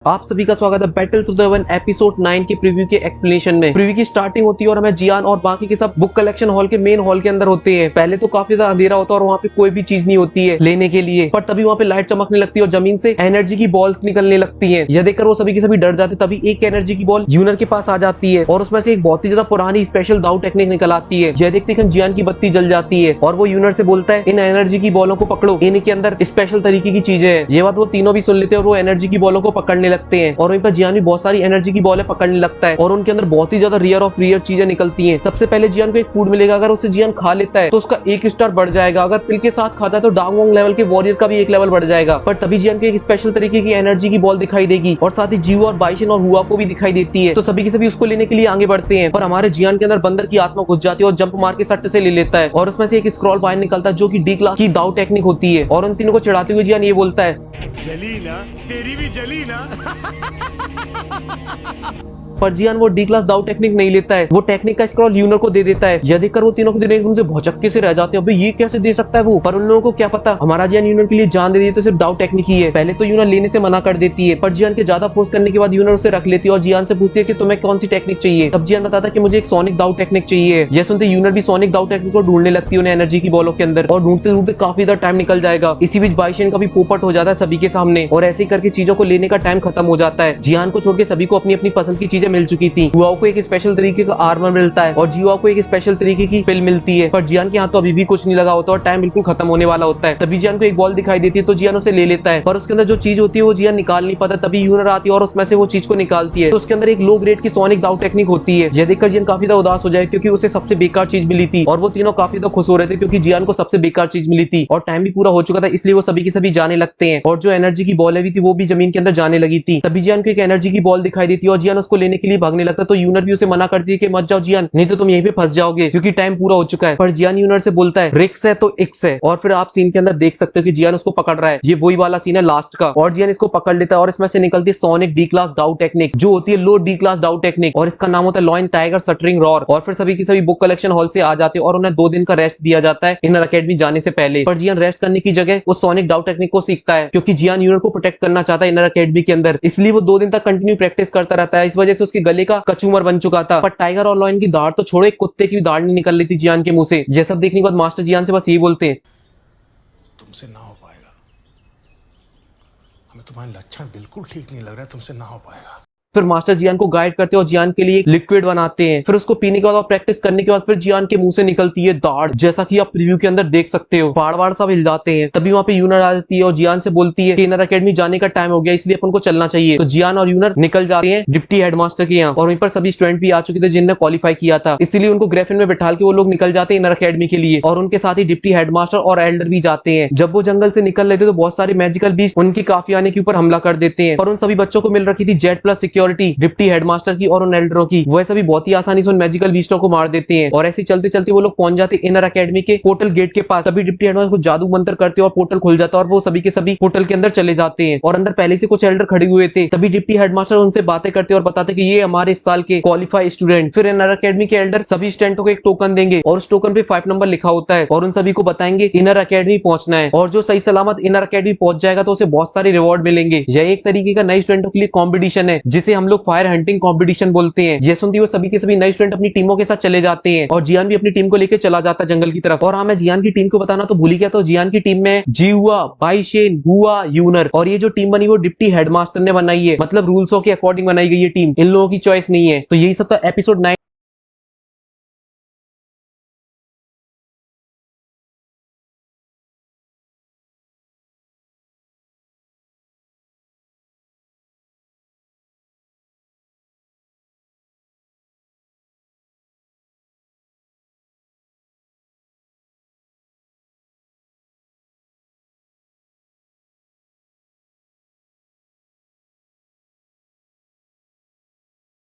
आप सभी का स्वागत है battle to the one episode 9 के प्रीव्यू के एक्सप्लेनेशन में। प्रीव्यू की स्टार्टिंग होती है और हमें जियान और बाकी के सब बुक कलेक्शन हॉल के मेन हॉल के अंदर होते हैं। पहले तो काफी ज्यादा अंधेरा होता है और वहाँ पे कोई भी चीज नहीं होती है लेने के लिए, पर तभी वहाँ पे लाइट चमकने लगती है और जमीन से एनर्जी की बॉल्स निकलने लगती है। यह देखकर वो सभी के सभी डर जाते, तभी एक एनर्जी की बॉल यूनर के पास आ जाती है और उसमें से एक बहुत ही ज्यादा पुरानी स्पेशल दाऊ टेक्निक निकल आती है। यह देखते जियान की बत्ती जल जाती है और वो यूनर से बोलता है इन एनर्जी की बॉलों को पकड़ो, इनके अंदर स्पेशल तरीके की चीजें हैं। ये बात वो तीनों भी सुन लेते हैं और वो एनर्जी की बॉलों को पकड़ने लगते हैं और वहीं पर जियान भी बहुत सारी एनर्जी की बॉलें पकड़ने लगता है और उनके अंदर बहुत ही ज्यादा रियर ऑफ रियर चीजें निकलती हैं। सबसे पहले जियान को एक फूड मिलेगा, अगर उसे जियान खा लेता है तो उसका 1 स्टार बढ़ जाएगा। अगर पिल के साथ खाता है तो डांगवोंग लेवल के वॉरियर का भी 1 लेवल बढ़ जाएगा। पर तभी जियान को एक स्पेशल तरीके की एनर्जी की बॉल दिखाई देगी और साथ ही जीव और बाइशन और हुआ को भी दिखाई देती है। तो सभी के सभी उसको लेने के लिए आगे बढ़ते हैं, पर हमारे जियान के अंदर बंदर की आत्मा घुस जाती है और जंप मार के सट्ट से ले लेता है और उसमें से एक स्क्रॉल बाहर निकलता है जो कि डी क्लास की दाऊ टेक्निक होती है। और उन तीनों को चिढ़ाते हुए जियान ये बोलता है जली ना, तेरी भी जली ना। पर जियान वो डी क्लास दाऊ टेक्निक नहीं लेता है, वो टेक्निक का स्क्रॉल यूनर को दे देता है। यह देखकर वो तीनों के दिन एकदम से भौचक्के से रह जाते हैं, अबे ये कैसे दे सकता है वो। पर उन लोगों को क्या पता हमारा जियान यूनर के लिए जान दे दी तो सिर्फ दाऊ टेक्निक ही है। पहले तो यूनर लेने से मना कर देती है, पर जियान के ज्यादा फोर्स करने के बाद यूनर उसे रख लेती है और जियान से पूछती है कि तुम्हें कौन सी टेक्निक चाहिए। तब जियान बताता है कि मुझे एक सोनिक दाऊ टेक्निक चाहिए। यह सुनते यूनर भी सोनिक दाऊ टेक्निक को ढूंढने लगती है उन्हें एनर्जी की बॉलों के अंदर, और ढूंढते ढूंढते काफी ज्यादा टाइम निकल जाएगा। इसी बीच बाइशन का भी पोपट हो जाता है सभी के सामने और ऐसे ही करके चीजों को लेने का टाइम खत्म हो जाता है। जियान को छोड़ के सभी को अपनी अपनी पसंद की चीजें मिल चुकी थी। हुआओ को एक स्पेशल तरीके का आर्मर मिलता है और जीवा को एक स्पेशल तरीके की पिल मिलती है, पर जियान के हाथ तो अभी भी कुछ नहीं लगा होता और टाइम बिल्कुल खत्म होने वाला होता है। तभी जियान को एक बॉल दिखाई देती है तो जियान उसे ले लेता है, पर उसके अंदर जो चीज होती है वो जियान निकाल नहीं पाता। तभी यूनर आती है और उसमें से वो चीज को निकालती है, तो उसके अंदर एक लो ग्रेड की सोनिक दाऊ टेक्निक होती है। यह देखकर जियान काफी ज्यादा उदास हो जाए क्योंकि उसे सबसे बेकार चीज मिली थी और वो तीनों काफी ज्यादा खुश हो रहे थे क्योंकि जियान को सबसे बेकार चीज मिली थी और टाइम भी पूरा हो चुका था, इसलिए वो सभी के सभी जाने लगते हैं। और जो एनर्जी की बॉल भी थी वो भी जमीन के अंदर जाने लगी थी। तभी जियान को एक एनर्जी की बॉल दिखाई देती है और जियान उसको लेने के लिए भागने लगता है, तो यूनर भी उसे मना करती है कि मत जाओ जियान, नहीं तो तुम यहीं पे फंस जाओगे क्योंकि टाइम पूरा हो चुका है। पर जियान यूनर से बोलता है रिक्स है तो इक्स है, और फिर आप सीन के अंदर देख सकते हो कि जियान उसको पकड़ रहा है। ये वही वाला सीन है लास्ट का, और जियान इसको पकड़ लेता है और इसमें से निकलती है सोनिक डी क्लास दाऊ टेक्निक जो होती है लो डी क्लास दाऊ टेक्निक, और इसका नाम होता है लॉयन टाइगर सटरिंग रॉर। और फिर सभी की सभी बुक कलेक्शन हॉल से आ जाते हैं और उन्हें 2 दिन का रेस्ट दिया जाता है इनर अकेडमी जाने से पहले। पर जियान रेस्ट करने की जगह वो सोनिक दाऊ टेक्निक को सीखता है क्योंकि जियान यूनर को प्रोटेक्ट करना चाहता है इनर अकेडमी के अंदर, इसलिए वो 2 दिन तक कंटिन्यू प्रैक्टिस करता रहता है। इस वजह से उसके गले का कचूमर बन चुका था। पर टाइगर और लॉयन की दाढ़ तो छोड़ो, एक कुत्ते की दाढ़ नहीं निकल रही थी जियान के मुंह से। यह सब देखने के बाद मास्टर जियान से बस यही बोलते हैं तुमसे ना हो पाएगा, हमें तुम्हारे लक्षण बिल्कुल ठीक नहीं लग रहा है, तुमसे ना हो पाएगा। फिर मास्टर जियान को गाइड करते हैं और जियान के लिए एक लिक्विड बनाते हैं। फिर उसको पीने के बाद और प्रैक्टिस करने के बाद फिर जियान के मुंह से निकलती है दाढ़, जैसा कि आप प्रीव्यू के अंदर देख सकते हो। पहाड़ सब हिल जाते हैं। तभी वहां पे यूनर आ जाती है और जियान से बोलती है कि इनर अकेडमी जाने का टाइम हो गया, इसलिए अपन को चलना चाहिए। तो जियान और यूनर निकल जाते हैं डिप्टी हेडमास्टर के यहाँ, और वहीं पर सभी स्टूडेंट भी आ चुके थे जिनने क्वालिफाई किया था, इसलिए उनको ग्रेफिन में बैठा के वो लोग निकल जाते हैं इनर अकेडमी के लिए। और उनके साथ ही डिप्टी हेडमास्टर और एल्डर भी जाते हैं। जब वो जंगल से निकल रहे थे तो बहुत सारे मैजिकल बीस्ट उनकी काफियाने के ऊपर हमला कर देते हैं, पर उन सभी बच्चों को मिल रखी थी Z plus security deputy headmaster की और उन एल्डरों की। वो सभी बहुत ही आसानी से उन मैजिकल बीस्टों को मार देते हैं और ऐसे चलते चलते वो लोग पहुंच जाते हैं इनर अकेडमी के पोर्टल गेट के पास। सभी डिप्टी हेडमास्टर को जादू मंत्र करते हैं और पोर्टल खुल जाता है और वो सभी के सभी पोर्टल के अंदर चले जाते हैं। और अंदर पहले से कुछ एल्डर खड़े हुए थे। तभी डिप्टी हेडमास्टर उनसे बातें करते और बताते कि ये हमारे इस साल के क्वालिफाई स्टूडेंट। फिर इनर अकेडमी के एल्डर सभी स्टूडेंटों को एक टोकन देंगे और उस टोकन पे 5 नंबर लिखा होता है और उन सभी को बताएंगे इनर अकेडमी पहुंचना है, और जो सही सलामत इनर अकेडमी पहुंच जाएगा तो उसे बहुत सारे रिवॉर्ड मिलेंगे। यह एक तरीके का नए स्टूडेंटों के लिए कॉम्पिटिशन है जिसे हम लोग फायर हंटिंग कॉम्पिटिशन बोलते हैं। ये सुनती वो सभी के सभी नए स्टूडेंट अपनी टीमों के साथ चले जाते हैं और जियान भी अपनी टीम को लेकर चला जाता है जंगल की तरफ। और हाँ, मैं जियान की टीम को बताना तो भूल ही गया, तो जियान की टीम में जीवा, बाइशेन, हुआ, यूनर, और ये जो टीम बनी वो डिप्टी हेडमास्टर ने बनाई है, मतलब रूल्सों के अकॉर्डिंग बनाई गई ये टीम, इन लोगों की चॉइस नहीं है। तो यही सब था एपिसोड 9